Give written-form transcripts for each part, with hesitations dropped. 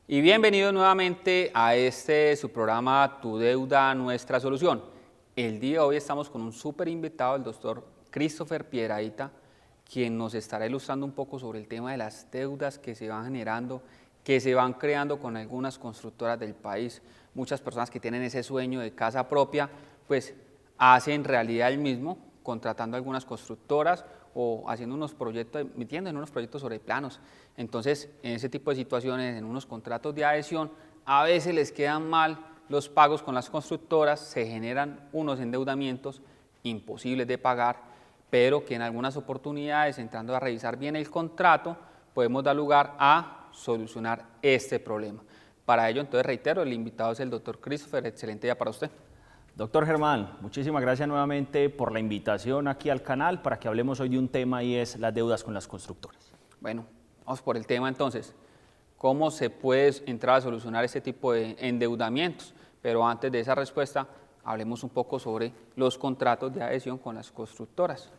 Y bienvenidos nuevamente a su programa Tu Deuda, Nuestra Solución. El día de hoy estamos con un súper invitado, el doctor Christopher Piedrahita, quien nos estará ilustrando un poco sobre el tema de las deudas que se van generando, que se van creando con algunas constructoras del país. Muchas personas que tienen ese sueño de casa propia, pues hacen realidad el mismo, contratando algunas constructoras o haciendo unos proyectos, metiendo en unos proyectos sobre planos. Entonces, en ese tipo de situaciones, en unos contratos de adhesión, a veces les quedan mal los pagos con las constructoras, se generan unos endeudamientos imposibles de pagar, pero que en algunas oportunidades, entrando a revisar bien el contrato, podemos dar lugar a solucionar este problema. Para ello, entonces, reitero, el invitado es el doctor Christopher. Excelente día para usted. Doctor Germán, muchísimas gracias nuevamente por la invitación aquí al canal para que hablemos hoy de un tema y es las deudas con las constructoras. Bueno, vamos por el tema entonces. ¿Cómo se puede entrar a solucionar este tipo de endeudamientos? Pero antes de esa respuesta, hablemos un poco sobre los contratos de adhesión con las constructoras.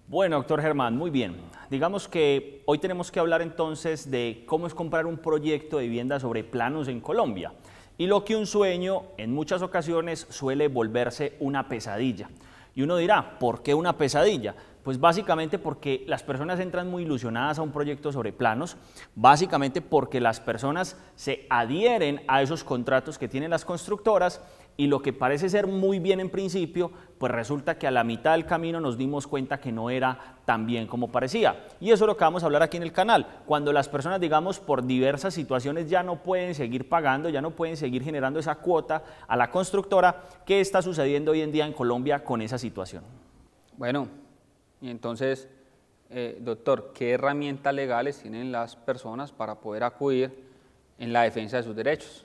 Bueno, doctor Germán, muy bien. Digamos que hoy tenemos que hablar entonces de cómo es comprar un proyecto de vivienda sobre planos en Colombia. Y lo que un sueño en muchas ocasiones suele volverse una pesadilla. Y uno dirá, ¿por qué una pesadilla? Pues básicamente porque las personas entran muy ilusionadas a un proyecto sobre planos, básicamente porque las personas se adhieren a esos contratos que tienen las constructoras y lo que parece ser muy bien en principio, pues resulta que a la mitad del camino nos dimos cuenta que no era tan bien como parecía. Y eso es lo que vamos a hablar aquí en el canal. Cuando las personas, digamos, por diversas situaciones ya no pueden seguir pagando, ya no pueden seguir generando esa cuota a la constructora, ¿qué está sucediendo hoy en día en Colombia con esa situación? Bueno, y entonces, doctor, ¿qué herramientas legales tienen las personas para poder acudir en la defensa de sus derechos?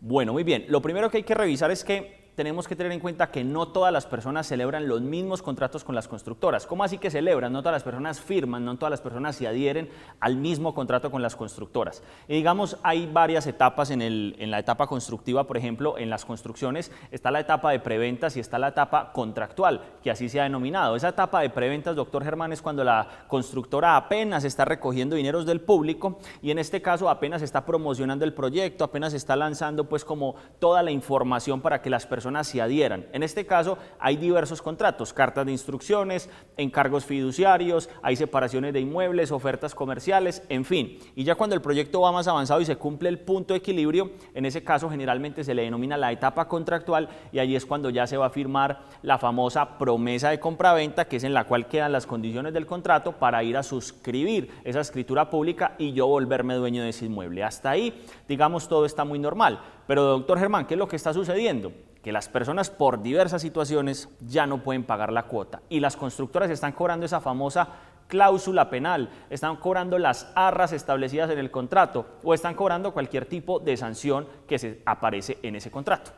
Bueno, muy bien. Lo primero que hay que revisar es que tenemos que tener en cuenta que no todas las personas celebran los mismos contratos con las constructoras. ¿Cómo así que celebran? No todas las personas firman, no todas las personas se adhieren al mismo contrato con las constructoras. Y digamos, hay varias etapas en la etapa constructiva, por ejemplo, en las construcciones está la etapa de preventas y está la etapa contractual, que así se ha denominado. Esa etapa de preventas, doctor Germán, es cuando la constructora apenas está recogiendo dineros del público y en este caso apenas está promocionando el proyecto, apenas está lanzando pues como toda la información para que las personas se adhieran. En este caso hay diversos contratos, cartas de instrucciones, encargos fiduciarios, hay separaciones de inmuebles, ofertas comerciales, en fin. Y ya cuando el proyecto va más avanzado y se cumple el punto de equilibrio, en ese caso generalmente se le denomina la etapa contractual y allí es cuando ya se va a firmar la famosa promesa de compraventa, que es en la cual quedan las condiciones del contrato para ir a suscribir esa escritura pública y yo volverme dueño de ese inmueble. Hasta ahí, digamos, todo está muy normal. Pero, doctor Germán, ¿qué es lo que está sucediendo? Que las personas por diversas situaciones ya no pueden pagar la cuota y las constructoras están cobrando esa famosa cláusula penal, están cobrando las arras establecidas en el contrato o están cobrando cualquier tipo de sanción que se aparece en ese contrato.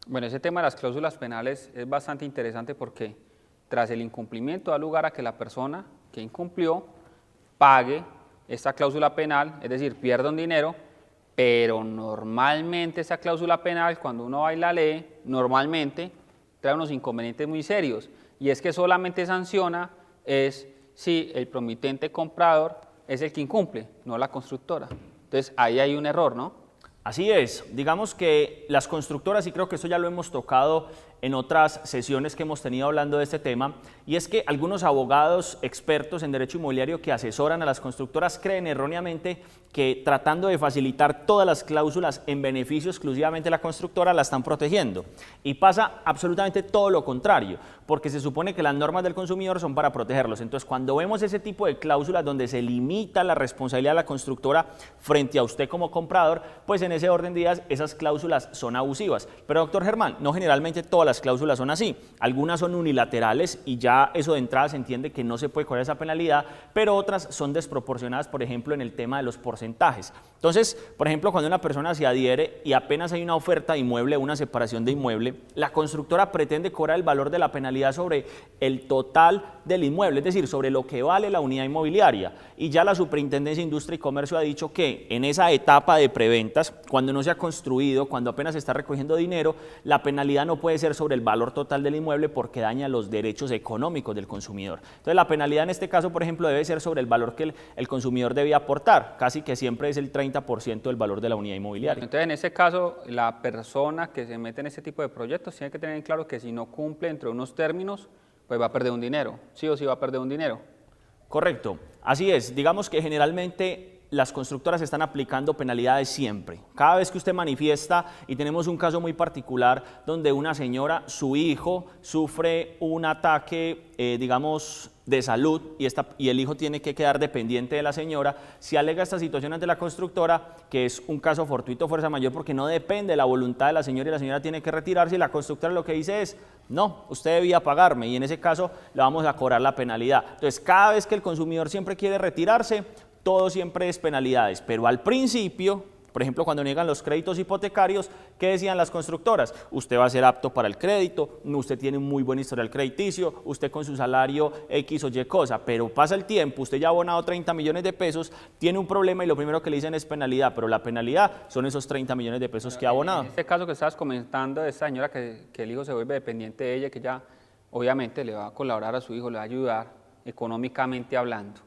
Bueno, ese tema de las cláusulas penales es bastante interesante porque tras el incumplimiento da lugar a que la persona que incumplió pague esta cláusula penal, es decir, pierda un dinero, pero normalmente esa cláusula penal, cuando uno va y la lee, normalmente trae unos inconvenientes muy serios, y es que solamente sanciona si el promitente comprador es el que incumple, no la constructora. Entonces ahí hay un error, ¿no? Así es, digamos que las constructoras, y creo que eso ya lo hemos tocado en otras sesiones que hemos tenido hablando de este tema, y es que algunos abogados expertos en derecho inmobiliario que asesoran a las constructoras creen erróneamente que tratando de facilitar todas las cláusulas en beneficio exclusivamente de la constructora la están protegiendo. Y pasa absolutamente todo lo contrario, porque se supone que las normas del consumidor son para protegerlos. Entonces, cuando vemos ese tipo de cláusulas donde se limita la responsabilidad de la constructora frente a usted como comprador, pues en ese orden de ideas esas cláusulas son abusivas. Pero, doctor Germán, no generalmente todas las cláusulas son así. Algunas son unilaterales y ya eso de entrada se entiende que no se puede cobrar esa penalidad, pero otras son desproporcionadas, por ejemplo, en el tema de los porcentajes. Entonces, por ejemplo, cuando una persona se adhiere y apenas hay una oferta de inmueble, una separación de inmueble, la constructora pretende cobrar el valor de la penalidad sobre el total del inmueble, es decir, sobre lo que vale la unidad inmobiliaria. Y ya la Superintendencia de Industria y Comercio ha dicho que en esa etapa de preventas, cuando no se ha construido, cuando apenas se está recogiendo dinero, la penalidad no puede ser sobre el valor total del inmueble porque daña los derechos económicos del consumidor. Entonces la penalidad en este caso, por ejemplo, debe ser sobre el valor que el consumidor debía aportar, casi que siempre es el 30% del valor de la unidad inmobiliaria. Entonces, en ese caso, la persona que se mete en este tipo de proyectos tiene que tener en claro que si no cumple entre unos términos, pues va a perder un dinero, sí o sí va a perder un dinero. Correcto, así es. Digamos que generalmente las constructoras están aplicando penalidades siempre. Cada vez que usted manifiesta, y tenemos un caso muy particular donde una señora, su hijo, sufre un ataque, digamos, de salud y el hijo tiene que quedar dependiente de la señora, si alega esta situación ante la constructora, que es un caso fortuito fuerza mayor porque no depende de la voluntad de la señora y la señora tiene que retirarse, y la constructora lo que dice es, no, usted debía pagarme y en ese caso le vamos a cobrar la penalidad. Entonces, cada vez que el consumidor siempre quiere retirarse, todo siempre es penalidades, pero al principio, por ejemplo, cuando niegan los créditos hipotecarios, ¿qué decían las constructoras? Usted va a ser apto para el crédito, usted tiene un muy buen historial crediticio, usted con su salario X o Y cosa, pero pasa el tiempo, usted ya ha abonado 30 millones de pesos, tiene un problema y lo primero que le dicen es penalidad, pero la penalidad son esos 30 millones de pesos que ha abonado. En este caso que estabas comentando de esta señora que el hijo se vuelve dependiente de ella, que ya obviamente le va a colaborar a su hijo, le va a ayudar económicamente hablando.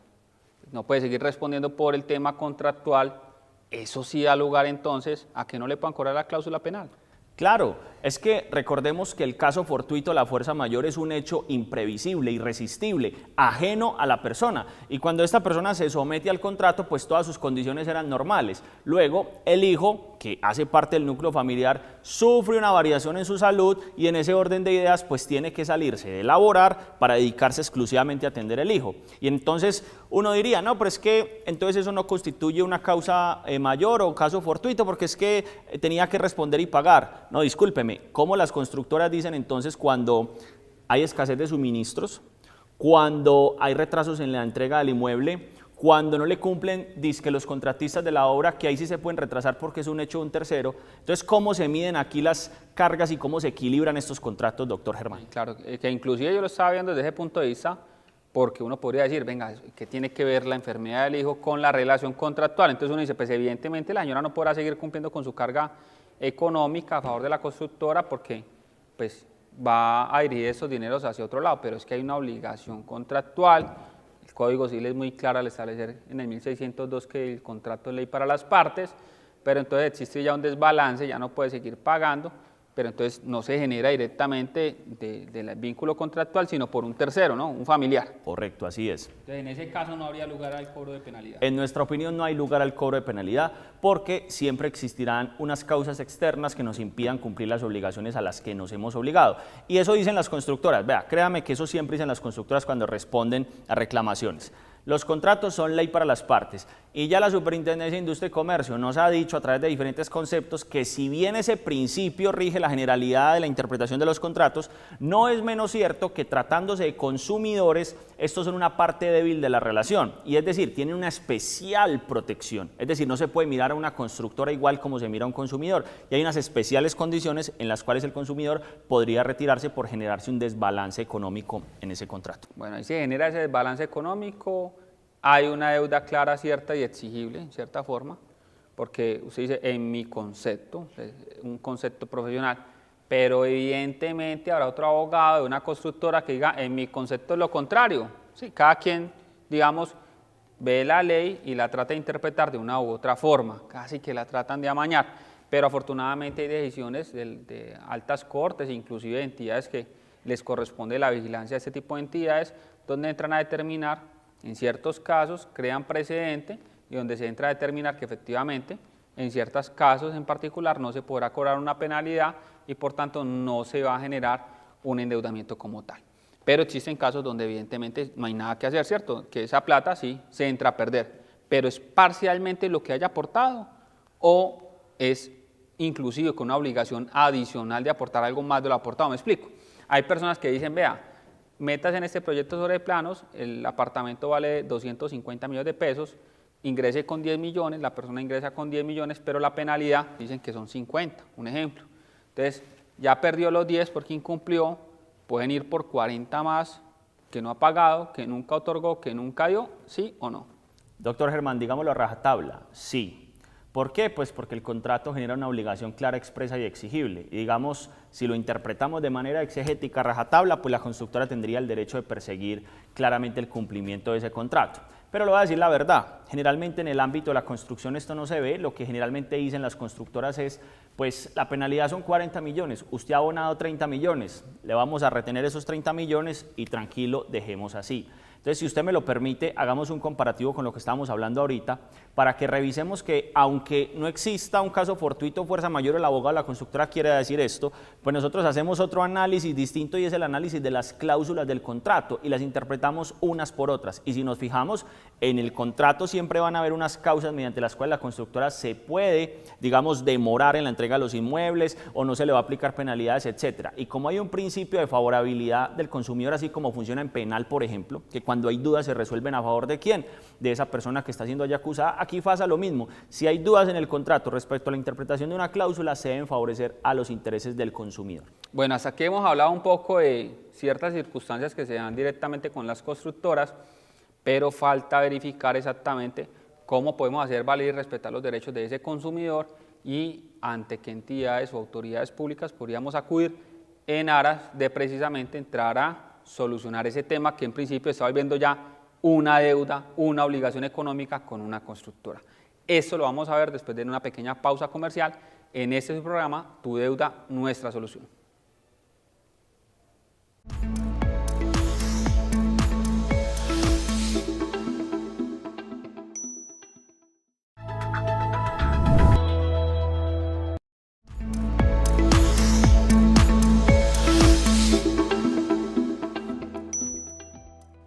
No puede seguir respondiendo por el tema contractual, eso sí da lugar entonces a que no le puedan cobrar la cláusula penal. Claro, es que recordemos que el caso fortuito, la fuerza mayor, es un hecho imprevisible, irresistible, ajeno a la persona. Y cuando esta persona se somete al contrato, pues todas sus condiciones eran normales. Luego, el hijo, que hace parte del núcleo familiar, sufre una variación en su salud y en ese orden de ideas, pues tiene que salirse de laborar para dedicarse exclusivamente a atender el hijo. Y entonces uno diría, no, pero es que entonces eso no constituye una causa mayor o caso fortuito porque es que tenía que responder y pagar. No, discúlpeme, ¿cómo las constructoras dicen entonces cuando hay escasez de suministros, cuando hay retrasos en la entrega del inmueble, cuando no le cumplen, dizque los contratistas de la obra, que ahí sí se pueden retrasar porque es un hecho de un tercero? Entonces, ¿cómo se miden aquí las cargas y cómo se equilibran estos contratos, doctor Germán? Claro, que inclusive yo lo estaba viendo desde ese punto de vista, porque uno podría decir, venga, ¿qué tiene que ver la enfermedad del hijo con la relación contractual? Entonces uno dice, pues evidentemente la señora no podrá seguir cumpliendo con su carga económica a favor de la constructora porque pues va a dirigir esos dineros hacia otro lado, pero es que hay una obligación contractual. El Código Civil es muy claro al establecer en el 1602 que el contrato es ley para las partes, pero entonces existe ya un desbalance, ya no puede seguir pagando, pero entonces no se genera directamente del vínculo contractual, sino por un tercero, ¿no? Un familiar. Correcto, así es. Entonces, en ese caso no habría lugar al cobro de penalidad. En nuestra opinión no hay lugar al cobro de penalidad porque siempre existirán unas causas externas que nos impidan cumplir las obligaciones a las que nos hemos obligado. Y eso dicen las constructoras. Vea, créame que eso siempre dicen las constructoras cuando responden a reclamaciones. Los contratos son ley para las partes y ya la Superintendencia de Industria y Comercio nos ha dicho a través de diferentes conceptos que si bien ese principio rige la generalidad de la interpretación de los contratos, no es menos cierto que tratándose de consumidores, estos son una parte débil de la relación y es decir, tienen una especial protección, es decir, no se puede mirar a una constructora igual como se mira a un consumidor y hay unas especiales condiciones en las cuales el consumidor podría retirarse por generarse un desbalance económico en ese contrato. Bueno, ahí se genera ese desbalance económico. Hay una deuda clara, cierta y exigible, en cierta forma, porque usted dice, en mi concepto, un concepto profesional, pero evidentemente habrá otro abogado de una constructora que diga, en mi concepto es lo contrario. Sí, cada quien, digamos, ve la ley y la trata de interpretar de una u otra forma, casi que la tratan de amañar, pero afortunadamente hay decisiones de altas cortes, inclusive de entidades que les corresponde la vigilancia de este tipo de entidades, donde entran a determinar, en ciertos casos crean precedente y donde se entra a determinar que efectivamente en ciertos casos en particular no se podrá cobrar una penalidad y por tanto no se va a generar un endeudamiento como tal. Pero existen casos donde evidentemente no hay nada que hacer, ¿cierto? Que esa plata sí se entra a perder, pero es parcialmente lo que haya aportado o es inclusive con una obligación adicional de aportar algo más de lo aportado. Me explico. Hay personas que dicen, vea, metas en este proyecto sobre planos, el apartamento vale 250 millones de pesos, ingrese con 10 millones, la persona ingresa con 10 millones, pero la penalidad dicen que son 50, un ejemplo. Entonces, ya perdió los 10 porque incumplió, pueden ir por 40 más que no ha pagado, que nunca otorgó, que nunca dio, ¿sí o no? Doctor Germán, digámoslo a rajatabla, sí. ¿Por qué? Pues porque el contrato genera una obligación clara, expresa y exigible. Y digamos, si lo interpretamos de manera exegética, rajatabla, pues la constructora tendría el derecho de perseguir claramente el cumplimiento de ese contrato. Pero le voy a decir la verdad, generalmente en el ámbito de la construcción esto no se ve, lo que generalmente dicen las constructoras es, pues la penalidad son 40 millones, usted ha abonado 30 millones, le vamos a retener esos 30 millones y tranquilo, dejemos así. Entonces, si usted me lo permite, hagamos un comparativo con lo que estábamos hablando ahorita, para que revisemos que, aunque no exista un caso fortuito, fuerza mayor, el abogado de la constructora quiere decir esto, pues nosotros hacemos otro análisis distinto y es el análisis de las cláusulas del contrato y las interpretamos unas por otras. Y si nos fijamos, en el contrato siempre van a haber unas causas mediante las cuales la constructora se puede, digamos, demorar en la entrega de los inmuebles o no se le va a aplicar penalidades, etcétera. Y como hay un principio de favorabilidad del consumidor, así como funciona en penal, por ejemplo, que cuando hay dudas se resuelven a favor de quién, de esa persona que está siendo allá acusada, aquí pasa lo mismo. Si hay dudas en el contrato respecto a la interpretación de una cláusula, se deben favorecer a los intereses del consumidor. Bueno, hasta aquí hemos hablado un poco de ciertas circunstancias que se dan directamente con las constructoras, pero falta verificar exactamente cómo podemos hacer valer y respetar los derechos de ese consumidor y ante qué entidades o autoridades públicas podríamos acudir en aras de precisamente entrar a solucionar ese tema que en principio está volviendo ya una deuda, una obligación económica con una constructora. Eso lo vamos a ver después de una pequeña pausa comercial en este programa Tu Deuda, Nuestra Solución.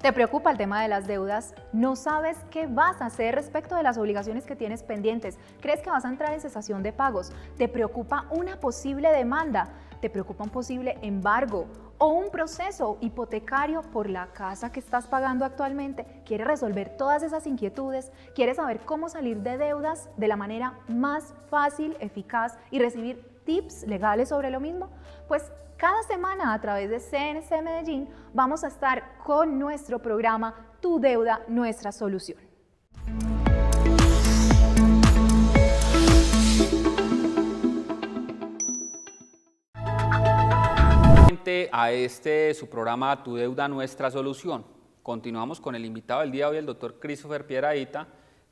¿Te preocupa el tema de las deudas? ¿No sabes qué vas a hacer respecto de las obligaciones que tienes pendientes? ¿Crees que vas a entrar en cesación de pagos? ¿Te preocupa una posible demanda? ¿Te preocupa un posible embargo? ¿O un proceso hipotecario por la casa que estás pagando actualmente? ¿Quieres resolver todas esas inquietudes? ¿Quieres saber cómo salir de deudas de la manera más fácil, eficaz y recibir tips legales sobre lo mismo? Pues cada semana a través de CNC Medellín vamos a estar con nuestro programa Tu Deuda, Nuestra Solución. A su programa Tu Deuda, Nuestra Solución. Continuamos con el invitado del día de hoy, el doctor Christopher Pieraita,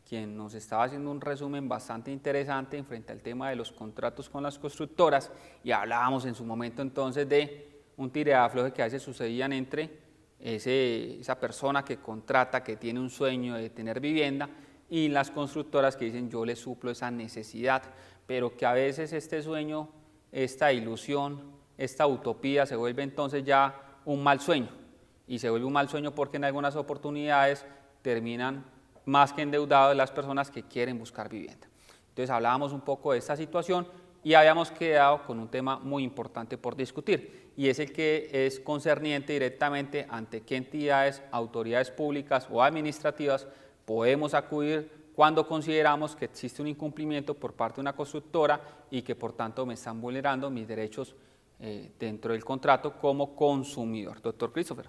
quien nos estaba haciendo un resumen bastante interesante en frente al tema de los contratos con las constructoras y hablábamos en su momento entonces de un tire-afloje que a veces sucedían entre esa persona que contrata, que tiene un sueño de tener vivienda y las constructoras que dicen yo le suplo esa necesidad, pero que a veces este sueño, esta ilusión, esta utopía se vuelve entonces ya un mal sueño y se vuelve un mal sueño porque en algunas oportunidades terminan más que endeudados las personas que quieren buscar vivienda. Entonces hablábamos un poco de esta situación y habíamos quedado con un tema muy importante por discutir y es el que es concerniente directamente ante qué entidades, autoridades públicas o administrativas podemos acudir cuando consideramos que existe un incumplimiento por parte de una constructora y que por tanto me están vulnerando mis derechos dentro del contrato como consumidor. Doctor Christopher.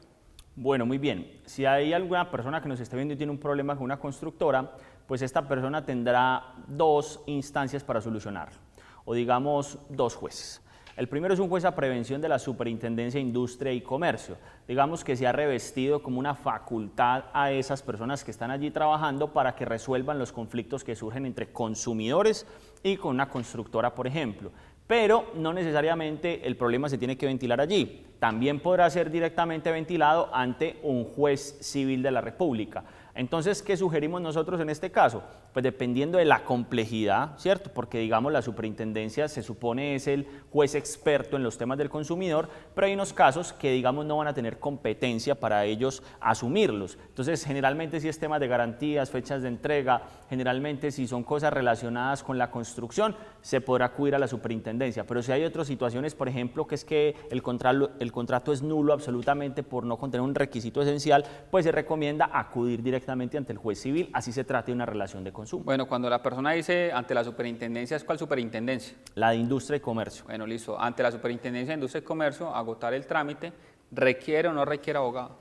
Bueno, muy bien. Si hay alguna persona que nos esté viendo y tiene un problema con una constructora, pues esta persona tendrá dos instancias para solucionarlo, o digamos dos jueces. El primero es un juez a prevención de la Superintendencia de Industria y Comercio. Digamos que se ha revestido como una facultad a esas personas que están allí trabajando para que resuelvan los conflictos que surgen entre consumidores y con una constructora, por ejemplo. Pero no necesariamente el problema se tiene que ventilar allí. También podrá ser directamente ventilado ante un juez civil de la República. Entonces, ¿qué sugerimos nosotros en este caso? Pues dependiendo de la complejidad, ¿cierto? Porque digamos la superintendencia se supone es el juez experto en los temas del consumidor, pero hay unos casos que digamos no van a tener competencia para ellos asumirlos. Entonces, generalmente si es temas de garantías, fechas de entrega, generalmente si son cosas relacionadas con la construcción, se podrá acudir a la superintendencia. Pero si hay otras situaciones, por ejemplo, que es que el contrato es nulo absolutamente por no contener un requisito esencial, pues se recomienda acudir directamente ante el juez civil, así se trate de una relación de consumo. Bueno, cuando la persona dice ante la superintendencia, ¿es cuál superintendencia? La de Industria y Comercio. Bueno, listo. Ante la superintendencia de Industria y Comercio, agotar el trámite, ¿requiere o no requiere abogado?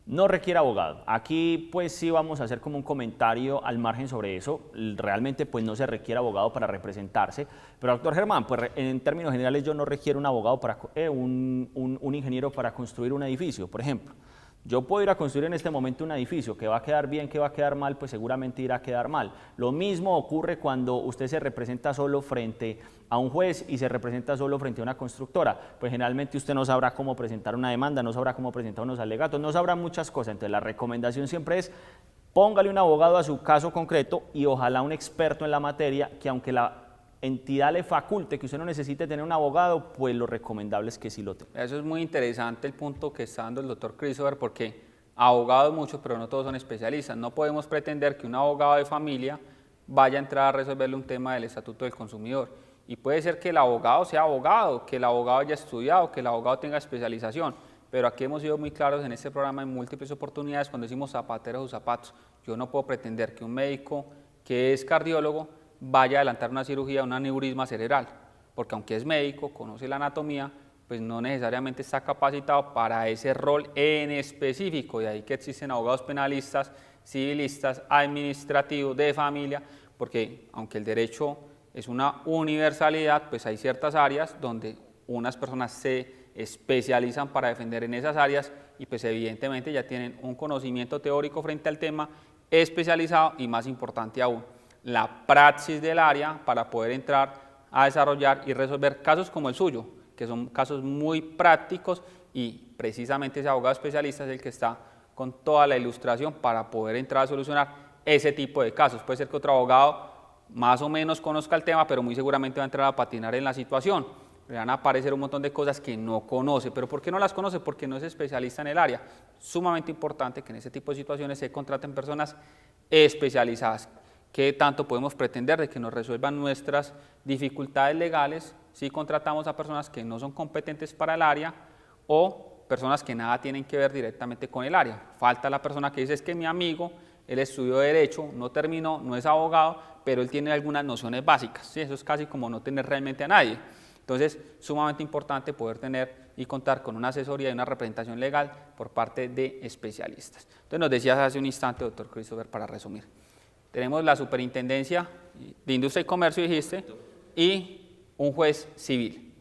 No requiere abogado. Aquí pues sí vamos a hacer como un comentario al margen sobre eso. Realmente pues no se requiere abogado para representarse. Pero doctor Germán, pues en términos generales yo no requiero un abogado para un ingeniero para construir un edificio, por ejemplo. Yo puedo ir a construir en este momento un edificio que va a quedar bien, que va a quedar mal, pues seguramente irá a quedar mal. Lo mismo ocurre cuando usted se representa solo frente a un juez y se representa solo frente a una constructora. Pues generalmente usted no sabrá cómo presentar una demanda, no sabrá cómo presentar unos alegatos, no sabrá muchas cosas. Entonces la recomendación siempre es póngale un abogado a su caso concreto y ojalá un experto en la materia que aunque la entidad le faculte que usted no necesite tener un abogado, pues lo recomendable es que sí lo tenga. Eso es muy interesante el punto que está dando el doctor Christopher, porque abogados muchos, pero no todos son especialistas. No podemos pretender que un abogado de familia vaya a entrar a resolverle un tema del Estatuto del Consumidor. Y puede ser que el abogado sea abogado, que el abogado haya estudiado, que el abogado tenga especialización, pero aquí hemos sido muy claros en este programa en múltiples oportunidades cuando decimos zapateros o zapatos. Yo no puedo pretender que un médico que es cardiólogo vaya a adelantar una cirugía, un aneurisma cerebral, porque aunque es médico, conoce la anatomía, pues no necesariamente está capacitado para ese rol en específico, de ahí que existen abogados penalistas, civilistas, administrativos, de familia, porque aunque el derecho es una universalidad, pues hay ciertas áreas donde unas personas se especializan para defender en esas áreas y pues evidentemente ya tienen un conocimiento teórico frente al tema especializado y más importante aún, la praxis del área para poder entrar a desarrollar y resolver casos como el suyo, que son casos muy prácticos y precisamente ese abogado especialista es el que está con toda la ilustración para poder entrar a solucionar ese tipo de casos. Puede ser que otro abogado más o menos conozca el tema, pero muy seguramente va a entrar a patinar en la situación. Le van a aparecer un montón de cosas que no conoce, pero ¿por qué no las conoce? Porque no es especialista en el área. Sumamente importante que en ese tipo de situaciones se contraten personas especializadas. ¿Qué tanto podemos pretender de que nos resuelvan nuestras dificultades legales si contratamos a personas que no son competentes para el área o personas que nada tienen que ver directamente con el área? Falta la persona que dice es que mi amigo, él estudió Derecho, no terminó, no es abogado, pero él tiene algunas nociones básicas. ¿Sí? Eso es casi como no tener realmente a nadie. Entonces, sumamente importante poder tener y contar con una asesoría y una representación legal por parte de especialistas. Entonces, nos decías hace un instante, doctor Christopher, para resumir. Tenemos la Superintendencia de Industria y Comercio, dijiste, y un juez civil.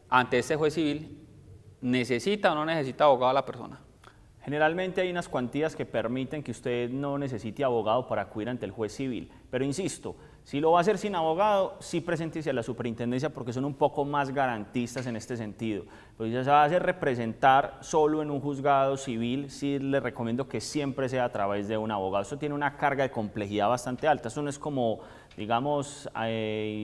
Ante este juez civil, ¿necesita o no necesita abogado la persona? Generalmente hay unas cuantías que permiten que usted no necesite abogado para acudir ante el juez civil, pero insisto, si lo va a hacer sin abogado, sí preséntese a la superintendencia porque son un poco más garantistas en este sentido. Pero si se va a hacer representar solo en un juzgado civil, sí le recomiendo que siempre sea a través de un abogado. Esto tiene una carga de complejidad bastante alta, esto no es como, digamos,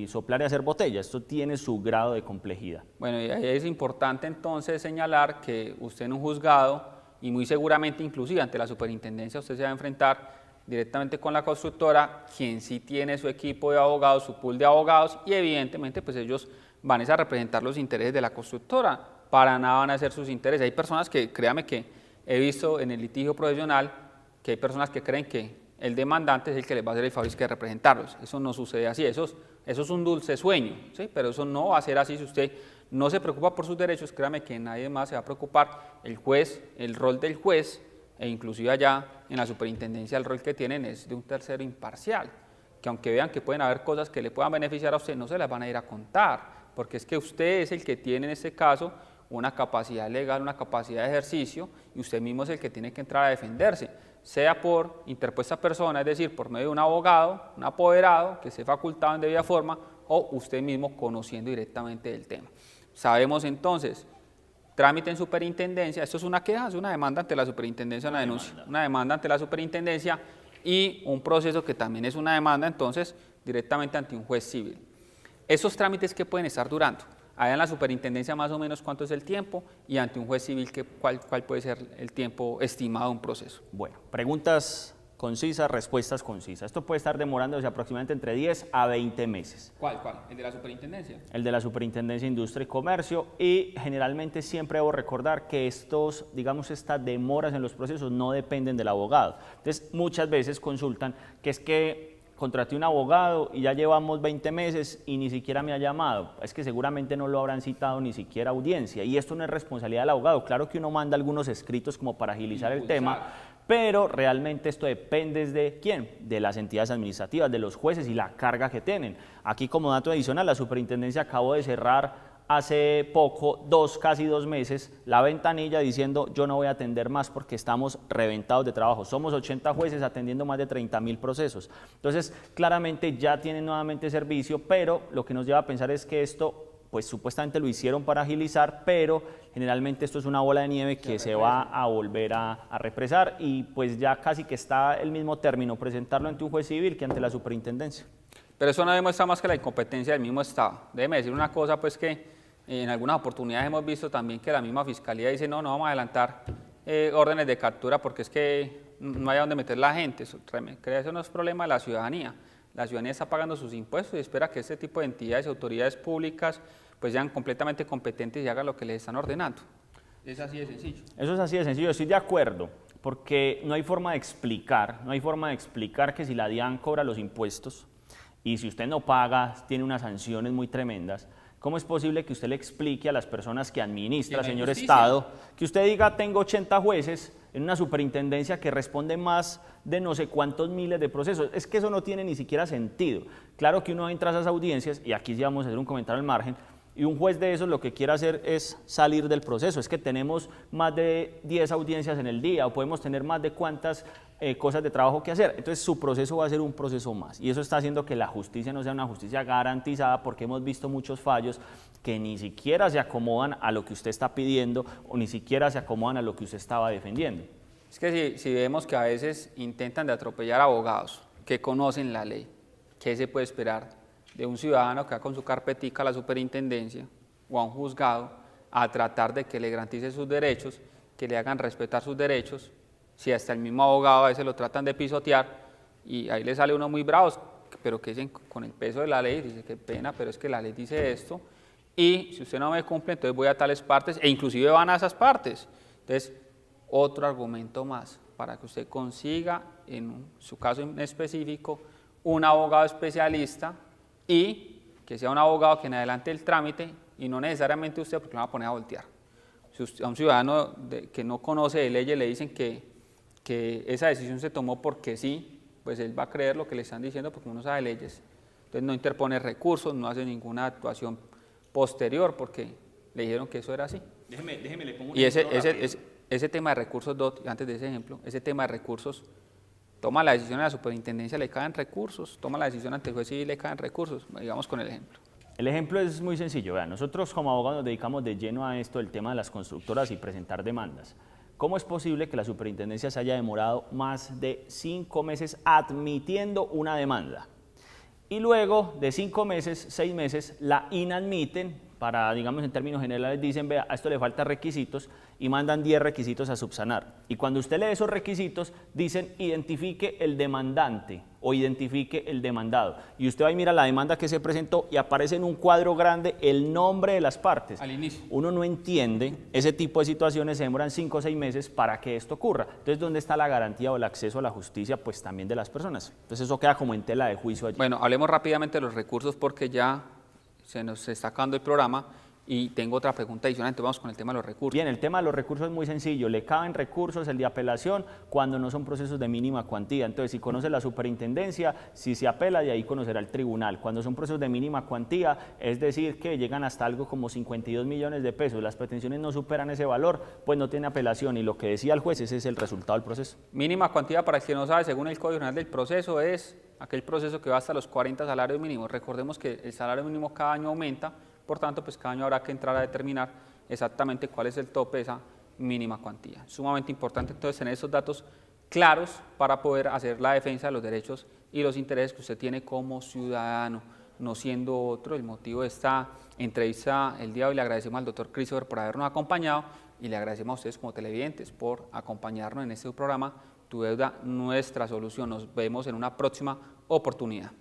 soplar y hacer botella, esto tiene su grado de complejidad. Bueno, y ahí es importante entonces señalar que usted en un juzgado, y muy seguramente inclusive ante la superintendencia usted se va a enfrentar directamente con la constructora, quien sí tiene su equipo de abogados, su pool de abogados, y evidentemente pues ellos van a representar los intereses de la constructora, para nada van a ser sus intereses. Hay personas que, créame que he visto en el litigio profesional, que hay personas que creen que el demandante es el que les va a hacer el favor de representarlos. Eso no sucede así, eso es un dulce sueño, ¿sí? Pero eso no va a ser así si usted no se preocupa por sus derechos. Créame que nadie más se va a preocupar. El juez, el rol del juez, e inclusive allá en la superintendencia el rol que tienen es de un tercero imparcial, que aunque vean que pueden haber cosas que le puedan beneficiar a usted, no se las van a ir a contar, porque es que usted es el que tiene en este caso una capacidad legal, una capacidad de ejercicio, y usted mismo es el que tiene que entrar a defenderse, sea por interpuesta persona, es decir, por medio de un abogado, un apoderado que esté facultado en debida forma, o usted mismo conociendo directamente del tema. Sabemos entonces, trámite en superintendencia, esto es una queja, es una demanda ante la superintendencia, una denuncia, una demanda ante la superintendencia y un proceso que también es una demanda entonces directamente ante un juez civil. Esos trámites que pueden estar durando, allá en la superintendencia más o menos cuánto es el tiempo y ante un juez civil cuál puede ser el tiempo estimado de un proceso. Bueno, preguntas concisas, respuestas concisas. Esto puede estar demorándose aproximadamente entre 10 a 20 meses. ¿Cuál? ¿El de la superintendencia? El de la Superintendencia de Industria y Comercio, y generalmente siempre debo recordar que estas demoras en los procesos no dependen del abogado. Entonces, muchas veces consultan que es que contraté un abogado y ya llevamos 20 meses y ni siquiera me ha llamado. Es que seguramente no lo habrán citado ni siquiera a audiencia. Y esto no es responsabilidad del abogado. Claro que uno manda algunos escritos como para agilizar el tema, pero realmente esto depende de quién, de las entidades administrativas, de los jueces y la carga que tienen. Aquí como dato adicional, la superintendencia acabó de cerrar hace poco, casi dos meses, la ventanilla diciendo yo no voy a atender más porque estamos reventados de trabajo. Somos 80 jueces atendiendo más de 30.000 procesos. Entonces, claramente ya tienen nuevamente servicio, pero lo que nos lleva a pensar es que esto pues supuestamente lo hicieron para agilizar, pero generalmente esto es una bola de nieve que se va a volver a represar y pues ya casi que está el mismo término presentarlo ante un juez civil que ante la superintendencia. Pero eso no demuestra más que la incompetencia del mismo Estado. Déjeme decir una cosa, pues que en algunas oportunidades hemos visto también que la misma Fiscalía dice no vamos a adelantar órdenes de captura porque es que no hay a dónde meter la gente. Eso no es problema de la ciudadanía. La ciudadanía está pagando sus impuestos y espera que este tipo de entidades y autoridades públicas pues sean completamente competentes y hagan lo que les están ordenando. Es así de sencillo. Eso es así de sencillo, estoy de acuerdo, porque no hay forma de explicar que si la DIAN cobra los impuestos y si usted no paga tiene unas sanciones muy tremendas. ¿Cómo es posible que usted le explique a las personas que administra, señor Estado, que usted diga tengo 80 jueces en una superintendencia que responde más de no sé cuántos miles de procesos? Es que eso no tiene ni siquiera sentido. Claro que uno entra a esas audiencias, y aquí sí vamos a hacer un comentario al margen, y un juez de esos lo que quiere hacer es salir del proceso. Es que tenemos más de 10 audiencias en el día o podemos tener más de cuántas cosas de trabajo que hacer. Entonces su proceso va a ser un proceso más y eso está haciendo que la justicia no sea una justicia garantizada porque hemos visto muchos fallos que ni siquiera se acomodan a lo que usted está pidiendo o ni siquiera se acomodan a lo que usted estaba defendiendo. Es que si vemos que a veces intentan de atropellar abogados que conocen la ley, ¿qué se puede esperar de un ciudadano que va con su carpetica a la superintendencia o a un juzgado a tratar de que le garantice sus derechos, que le hagan respetar sus derechos? Si hasta el mismo abogado a veces lo tratan de pisotear y ahí le sale uno muy bravos, pero que dicen con el peso de la ley, dice qué pena, pero es que la ley dice esto y si usted no me cumple entonces voy a tales partes e inclusive van a esas partes. Entonces, otro argumento más para que usted consiga, en su caso en específico, un abogado especialista y que sea un abogado que en adelante el trámite y no necesariamente usted porque lo va a poner a voltear. Si a un ciudadano que no conoce de leyes le dicen que esa decisión se tomó porque sí, pues él va a creer lo que le están diciendo porque uno sabe leyes. Entonces no interpone recursos, no hace ninguna actuación posterior porque le dijeron que eso era así. Déjeme le pongo un y ejemplo ese tema de recursos, antes de ese ejemplo, ese tema de recursos, toma la decisión en la superintendencia, le caen recursos, toma la decisión ante el juez civil, le caen recursos. Digamos con el ejemplo. El ejemplo es muy sencillo. Vean, nosotros como abogados nos dedicamos de lleno a esto, el tema de las constructoras y presentar demandas. ¿Cómo es posible que la superintendencia se haya demorado más de 5 meses admitiendo una demanda? Y luego de 5 meses, 6 meses, la inadmiten para, digamos en términos generales, dicen, vea, a esto le faltan requisitos y mandan 10 requisitos a subsanar. Y cuando usted lee esos requisitos, dicen, identifique el demandante o identifique el demandado. Y usted va y mira la demanda que se presentó y aparece en un cuadro grande el nombre de las partes. Al inicio. Uno no entiende, ese tipo de situaciones se demoran 5 o 6 meses para que esto ocurra. Entonces, ¿dónde está la garantía o el acceso a la justicia? Pues también de las personas. Entonces, eso queda como en tela de juicio allí. Bueno, hablemos rápidamente de los recursos porque ya se nos está acabando el programa y tengo otra pregunta adicional, entonces vamos con el tema de los recursos. Bien, el tema de los recursos es muy sencillo, le caben recursos el de apelación cuando no son procesos de mínima cuantía, entonces si conoce la superintendencia, si se apela de ahí conocerá el tribunal, cuando son procesos de mínima cuantía, es decir que llegan hasta algo como 52 millones de pesos, las pretensiones no superan ese valor, pues no tiene apelación y lo que decía el juez, ese es el resultado del proceso. Mínima cuantía, para el que no sabe, según el Código General del Proceso, es aquel proceso que va hasta los 40 salarios mínimos. Recordemos que el salario mínimo cada año aumenta, por tanto, pues cada año habrá que entrar a determinar exactamente cuál es el tope de esa mínima cuantía. Sumamente importante entonces tener esos datos claros para poder hacer la defensa de los derechos y los intereses que usted tiene como ciudadano, no siendo otro el motivo de esta entrevista el día de hoy. Le agradecemos al doctor Christopher por habernos acompañado y le agradecemos a ustedes como televidentes por acompañarnos en este programa Tu Deuda, Nuestra Solución. Nos vemos en una próxima oportunidad.